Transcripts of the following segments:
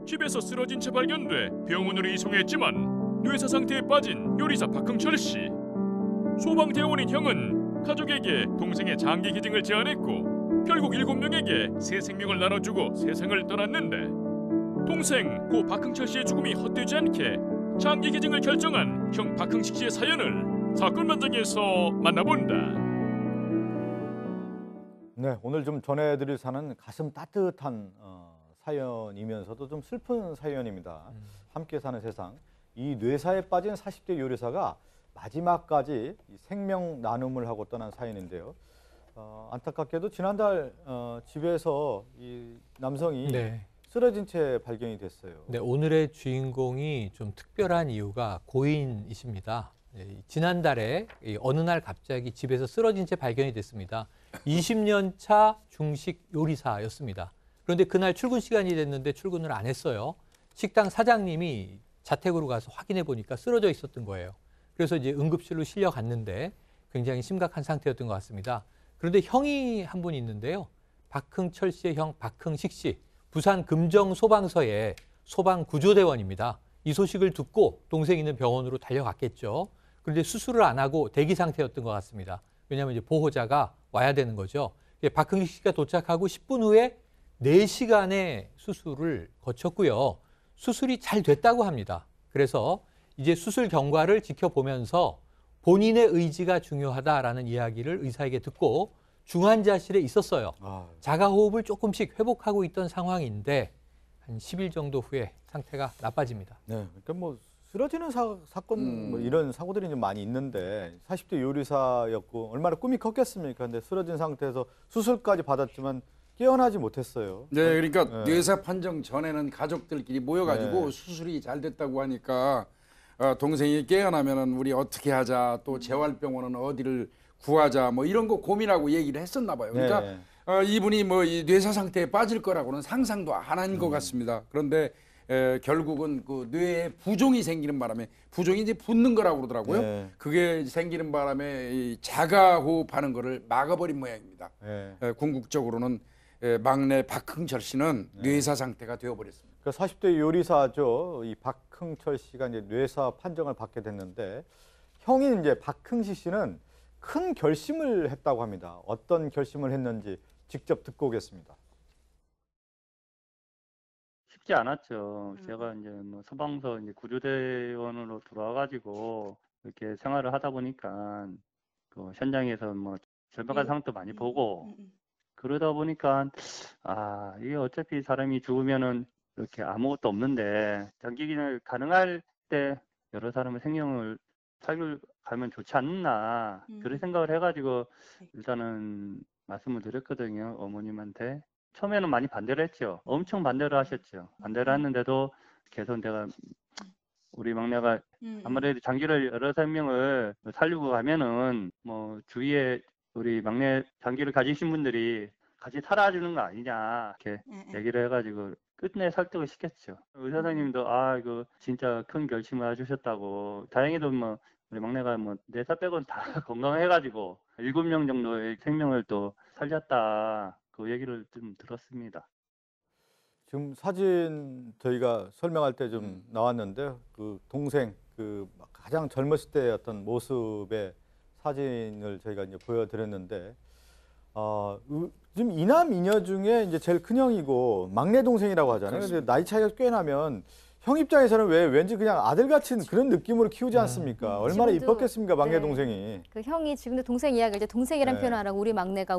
집에서 쓰러진 채 발견돼 병원으로 이송했지만 뇌사 상태에 빠진 요리사 박흥철 씨. 소방대원인 형은 가족에게 동생의 장기 기증을 제안했고 결국 7명에게 새 생명을 나눠주고 세상을 떠났는데 동생 고 박흥철 씨의 죽음이 헛되지 않게 장기 기증을 결정한 형 박흥식 씨의 사연을 사건 현장에서 만나본다. 네, 오늘 좀 전해드릴 사는 가슴 따뜻한 사연이면서도 좀 슬픈 사연입니다. 함께 사는 세상. 이 뇌사에 빠진 40대 요리사가 마지막까지 생명 나눔을 하고 떠난 사연인데요. 안타깝게도 지난달 집에서 이 남성이 쓰러진 채 발견이 됐어요. 네, 오늘의 주인공이 좀 특별한 이유가 고인이십니다. 지난달에 어느 날 갑자기 집에서 쓰러진 채 발견이 됐습니다. 20년 차 중식 요리사였습니다. 그런데 그날 출근 시간이 됐는데 출근을 안 했어요. 식당 사장님이 자택으로 가서 확인해 보니까 쓰러져 있었던 거예요. 그래서 이제 응급실로 실려갔는데 굉장히 심각한 상태였던 것 같습니다. 그런데 형이 한 분 있는데요. 박흥철 씨의 형 박흥식 씨, 부산 금정 소방서의 소방구조대원입니다. 이 소식을 듣고 동생 있는 병원으로 달려갔겠죠. 그런데 수술을 안 하고 대기 상태였던 것 같습니다. 왜냐하면 이제 보호자가 와야 되는 거죠. 박흥식 씨가 도착하고 10분 후에 4시간의 수술을 거쳤고요. 수술이 잘 됐다고 합니다. 그래서 이제 수술 경과를 지켜보면서 본인의 의지가 중요하다라는 이야기를 의사에게 듣고 중환자실에 있었어요. 자가호흡을 조금씩 회복하고 있던 상황인데 한 10일 정도 후에 상태가 나빠집니다. 네, 그러니까 뭐 쓰러지는 사건 뭐 이런 사고들이 좀 많이 있는데 40대 요리사였고 얼마나 꿈이 컸겠습니까? 근데 쓰러진 상태에서 수술까지 받았지만 깨어나지 못했어요. 네, 그러니까 뇌사 판정 전에는 가족들끼리 모여가지고 수술이 잘 됐다고 하니까 동생이 깨어나면은 우리 어떻게 하자, 또 재활병원은 어디를 구하자, 뭐 이런 거 고민하고 얘기를 했었나 봐요. 그러니까 이분이 뭐 이 뇌사 상태에 빠질 거라고는 상상도 안 한 것 같습니다. 그런데 결국은 그 뇌에 부종이 생기는 바람에, 부종이 이제 붓는 거라고 그러더라고요. 그게 생기는 바람에 이 자가호흡하는 거를 막아버린 모양입니다. 궁극적으로는 막내 박흥철 씨는 뇌사 상태가 되어버렸습니다. 그 40대 요리사죠. 이 박흥철 씨가 이제 뇌사 판정을 받게 됐는데 형인 이제 박흥식 씨는 큰 결심을 했다고 합니다. 어떤 결심을 했는지 직접 듣고 오겠습니다. 쉽지 않았죠. 제가 이제 뭐 소방서 이제 구조대원으로 들어와가지고 이렇게 생활을 하다 보니까 그 현장에서 뭐 절박한 상황도 많이 보고 그러다 보니까 이게 어차피 사람이 죽으면은 이렇게 아무것도 없는데 장기 기증을 가능할 때 여러 사람의 생명을 살려가면 좋지 않나 그런 생각을 해가지고 일단은 말씀을 드렸거든요. 어머님한테. 처음에는 많이 반대를 했죠. 엄청 반대를 하셨죠. 반대를 했는데도 계속 내가 우리 막내가 아무래도 장기를 여러 생명을 살리고 가면은 뭐 주위에 우리 막내 장기를 가지신 분들이 같이 살아주는 거 아니냐 이렇게 얘기를 해가지고 끝내 설득을 시켰죠. 의사 선생님도 이거 진짜 큰 결심을 해주셨다고. 다행히도 뭐 우리 막내가 뭐 4살 빼고는 다 건강해가지고 7명 정도의 생명을 또 살렸다. 그 얘기를 좀 들었습니다. 지금 사진 저희가 설명할 때 좀 나왔는데 그 동생 그 가장 젊었을 때 어떤 모습의 사진을 저희가 이제 보여드렸는데 지금 이남 이녀 중에 이제 제일 큰 형이고 막내 동생이라고 하잖아요. 근데 나이 차이가 꽤 나면 형 입장에서는 왠지 그냥 아들 같은 그런 느낌으로 키우지 않습니까? 얼마나 이뻤겠습니까, 막내 동생이. 그 형이 지금도 동생 이야기를 이제 동생이란 표현 안 하고 우리 막내가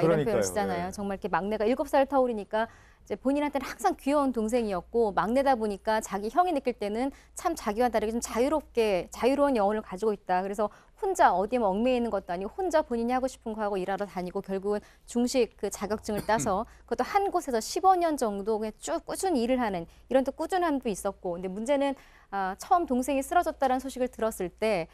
이런 표현을 쓰잖아요. 정말 이렇게 막내가 7살 터울이니까 이제 본인한테는 항상 귀여운 동생이었고 막내다 보니까 자기 형이 느낄 때는 참 자기와 다르게 좀 자유로운 영혼을 가지고 있다. 그래서 혼자 어디에 얽매여 있는 것도 아니고 혼자 본인이 하고 싶은 거 하고 일하러 다니고 결국은 중식 그 자격증을 따서 그것도 한 곳에서 15년 정도 그냥 쭉 꾸준히 일을 하는 이런 또 꾸준함도 있었고 근데 문제는 처음 동생이 쓰러졌다는 소식을 들었을 때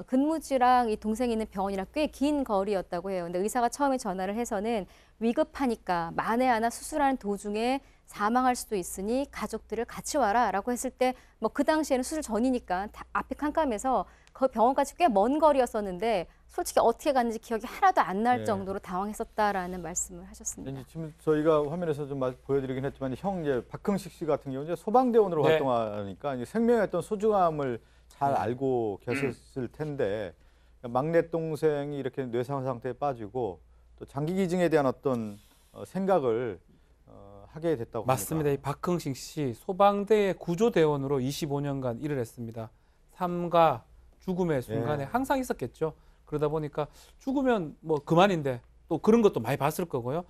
근무지랑 이 동생이 있는 병원이랑 꽤 긴 거리였다고 해요. 근데 의사가 처음에 전화를 해서는 위급하니까 만에 하나 수술하는 도중에 사망할 수도 있으니 가족들을 같이 와라라고 했을 때 뭐 그 당시에는 수술 전이니까 앞이 캄캄해서 그 병원까지 꽤 먼 거리였었는데 솔직히 어떻게 갔는지 기억이 하나도 안 날 네. 정도로 당황했었다라는 말씀을 하셨습니다. 이제 지금 저희가 화면에서 좀 보여드리긴 했지만 형 이제 박흥식 씨 같은 경우 이제 소방대원으로 네. 활동하니까 이제 생명의 어떤 소중함을 잘 알고 계셨을 텐데 막내 동생이 이렇게 뇌상 상태에 빠지고 또 장기 기증에 대한 어떤 생각을 하게 됐다고 맞습니다. 이 합니다. 박흥식 씨 소방대의 구조대원으로 25년간 일을 했습니다. 삶과 죽음의 순간에 예. 항상 있었겠죠. 그러다 보니까 죽으면 뭐 그만인데 또 그런 것도 많이 봤을 거고요.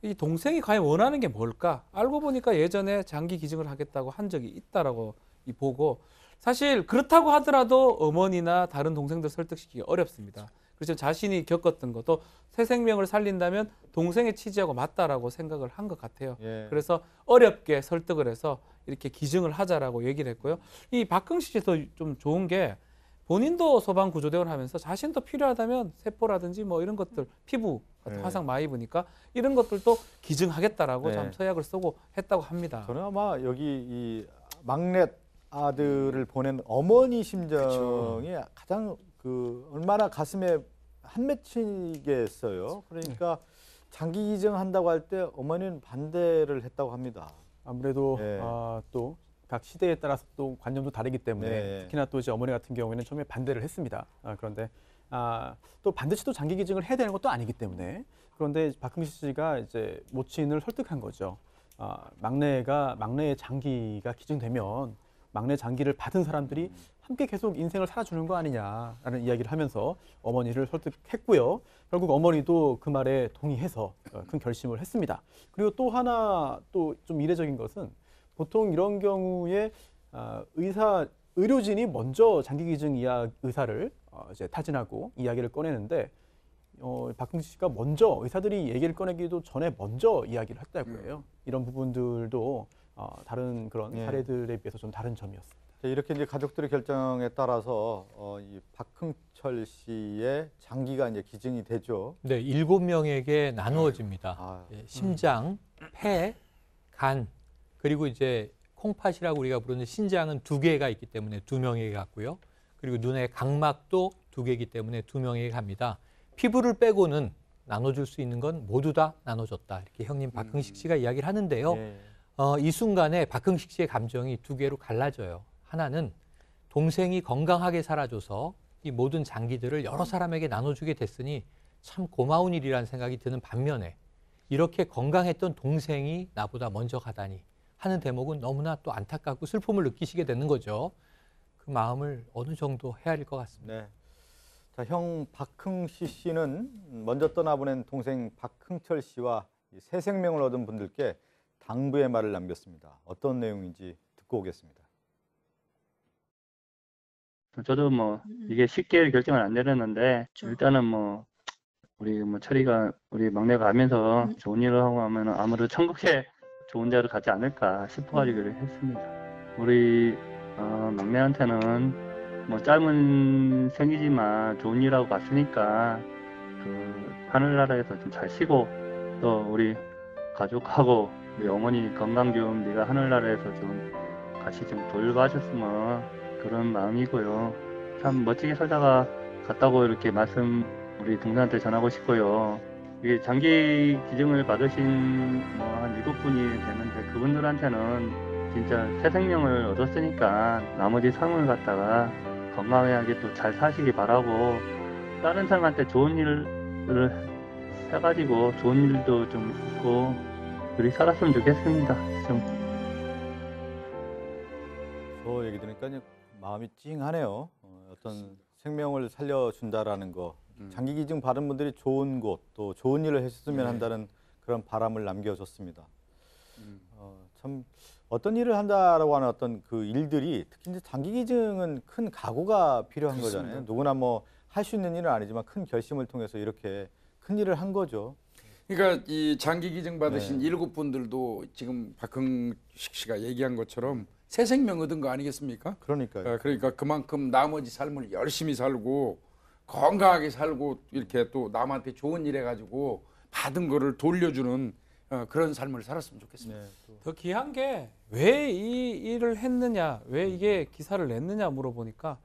이 동생이 과연 원하는 게 뭘까? 알고 보니까 예전에 장기 기증을 하겠다고 한 적이 있다라고 보고 사실 그렇다고 하더라도 어머니나 다른 동생들 설득시키기 어렵습니다. 그래서 자신이 겪었던 것도 새 생명을 살린다면 동생의 취지하고 맞다라고 생각을 한 것 같아요. 예. 그래서 어렵게 설득을 해서 이렇게 기증을 하자라고 얘기를 했고요. 이 박흥식 씨도 좀 좋은 게 본인도 소방구조대원 하면서 자신도 필요하다면 세포라든지 뭐 이런 것들 피부 같은 네. 화상 많이 입으니까 이런 것들도 기증하겠다라고 네. 참 서약을 쓰고 했다고 합니다. 저는 아마 여기 이 막내 아들을 보낸 어머니 심정이 가장 그 얼마나 가슴에 한 맺히겠어요. 그러니까 장기 기증한다고 할 때 어머니는 반대를 했다고 합니다. 아무래도 네. 또 각 시대에 따라서 또 관념도 다르기 때문에 네. 특히나 또 이제 어머니 같은 경우에는 처음에 반대를 했습니다. 그런데 또 반드시 또 장기 기증을 해야 되는 것도 아니기 때문에 그런데 박흥식 씨가 이제 모친을 설득한 거죠. 막내의 장기가 기증되면 막내 장기를 받은 사람들이 함께 계속 인생을 살아주는 거 아니냐라는 이야기를 하면서 어머니를 설득했고요. 결국 어머니도 그 말에 동의해서 큰 결심을 했습니다. 그리고 또 하나 또 좀 이례적인 것은 보통 이런 경우에 의료진이 먼저 장기 기증 의사를 이제 타진하고 이야기를 꺼내는데 박흥식 씨가 먼저 의사들이 얘기를 꺼내기도 전에 먼저 이야기를 했다고 해요. 이런 부분들도 다른 그런 예. 사례들에 비해서 좀 다른 점이었습니다. 이렇게 이제 가족들의 결정에 따라서 이 박흥철 씨의 장기가 이제 기증이 되죠. 네, 7명에게 나누어집니다. 아, 예, 심장, 폐, 간, 그리고 이제 콩팥이라고 우리가 부르는 신장은 2개가 있기 때문에 2명에게 갔고요. 그리고 눈의 각막도 2개이기 때문에 2명에게 갑니다. 피부를 빼고는 나눠줄 수 있는 건 모두 다 나눠줬다. 이렇게 형님 박흥식 씨가 이야기를 하는데요. 예. 이 순간에 박흥식 씨의 감정이 2개로 갈라져요. 하나는 동생이 건강하게 살아줘서 이 모든 장기들을 여러 사람에게 나눠주게 됐으니 참 고마운 일이라는 생각이 드는 반면에 이렇게 건강했던 동생이 나보다 먼저 가다니 하는 대목은 너무나 또 안타깝고 슬픔을 느끼시게 되는 거죠. 그 마음을 어느 정도 헤아릴 것 같습니다. 네. 자, 형 박흥식 씨는 먼저 떠나보낸 동생 박흥철 씨와 새 생명을 얻은 분들께 당부의 말을 남겼습니다. 어떤 내용인지 듣고 오겠습니다. 저도 뭐 이게 쉽게 결정을 안 내렸는데 일단은 뭐 우리 뭐 철이가 우리 막내가 가면서 좋은 일을 하고 하면 아무래도 천국에 좋은 데를 가지 않을까 싶어가지고 했습니다. 우리 막내한테는 뭐 짧은 생이지만 좋은 일하고 갔으니까 그 하늘나라에서 좀 잘 쉬고 또 우리 가족하고 우리 어머니 건강 좀 네가 하늘나라에서 좀 같이 좀 돌봐줬으면 그런 마음이고요. 참 멋지게 살다가 갔다고 이렇게 말씀 우리 동생한테 전하고 싶고요. 이게 장기 기증을 받으신 한 7분이 되는데 그분들한테는 진짜 새 생명을 얻었으니까 나머지 삶을 갖다가 건강하게 또 잘 사시기 바라고 다른 사람한테 좋은 일을 해가지고 좋은 일도 좀 있고 우리 살았으면 좋겠습니다. 좀. 저 얘기 들으니까 이제 마음이 찡하네요. 어떤 생명을 살려준다라는 거, 장기 기증 받은 분들이 좋은 곳, 또 좋은 일을 했으면 한다는 그런 바람을 남겨줬습니다. 참 어떤 일을 한다라고 하는 어떤 그 일들이 특히 이제 장기 기증은 큰 각오가 필요한 그렇습니다. 거잖아요. 누구나 뭐 할 수 있는 일은 아니지만 큰 결심을 통해서 이렇게 큰 일을 한 거죠. 그러니까 이 장기 기증 받으신 7분들도 지금 박흥식 씨가 얘기한 것처럼 새 생명 얻은 거 아니겠습니까? 그러니까요. 그러니까 그만큼 나머지 삶을 열심히 살고 건강하게 살고 이렇게 또 남한테 좋은 일 해가지고 받은 거를 돌려주는 그런 삶을 살았으면 좋겠습니다. 네, 또. 더 귀한 게 왜 이 일을 했느냐, 왜 이게 기사를 냈느냐 물어보니까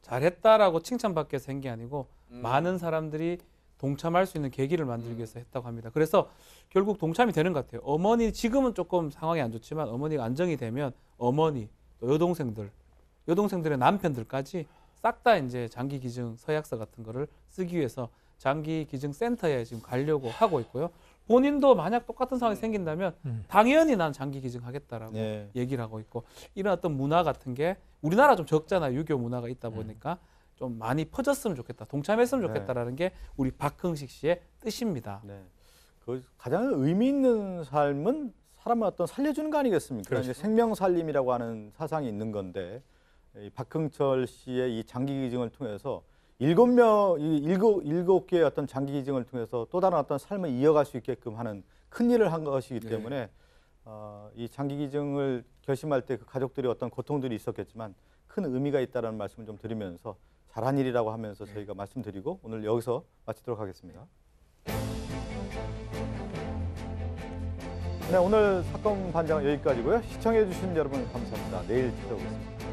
잘했다라고 칭찬받기 위해서 한 게 아니고 많은 사람들이 동참할 수 있는 계기를 만들기 위해서 했다고 합니다. 그래서 결국 동참이 되는 것 같아요. 어머니 지금은 조금 상황이 안 좋지만 어머니가 안정이 되면 어머니 또 여동생들의 남편들까지 싹 다 이제 장기 기증 서약서 같은 거를 쓰기 위해서 장기 기증 센터에 지금 가려고 하고 있고요. 본인도 만약 똑같은 상황이 생긴다면 당연히 난 장기 기증하겠다라고 네. 얘기를 하고 있고 이런 어떤 문화 같은 게 우리나라 좀 적잖아요. 유교 문화가 있다 보니까 좀 많이 퍼졌으면 좋겠다. 동참했으면 좋겠다라는 게 우리 박흥식 씨의 뜻입니다. 네. 그 가장 의미 있는 삶은 사람을 어떤 살려주는 거 아니겠습니까? 그렇죠. 이제 생명 살림이라고 하는 사상이 있는 건데 이 박흥철 씨의 이 장기 기증을 통해서 일곱 개의 어떤 장기 기증을 통해서 또 다른 어떤 삶을 이어갈 수 있게끔 하는 큰 일을 한 것이기 때문에 이 장기 기증을 결심할 때 그 가족들이 어떤 고통들이 있었겠지만 큰 의미가 있다는 말씀을 좀 드리면서 잘한 일이라고 하면서 저희가 말씀드리고 오늘 여기서 마치도록 하겠습니다. 네, 오늘 사건 반장은 여기까지고요. 시청해 주신 여러분 감사합니다. 내일 찾아오겠습니다.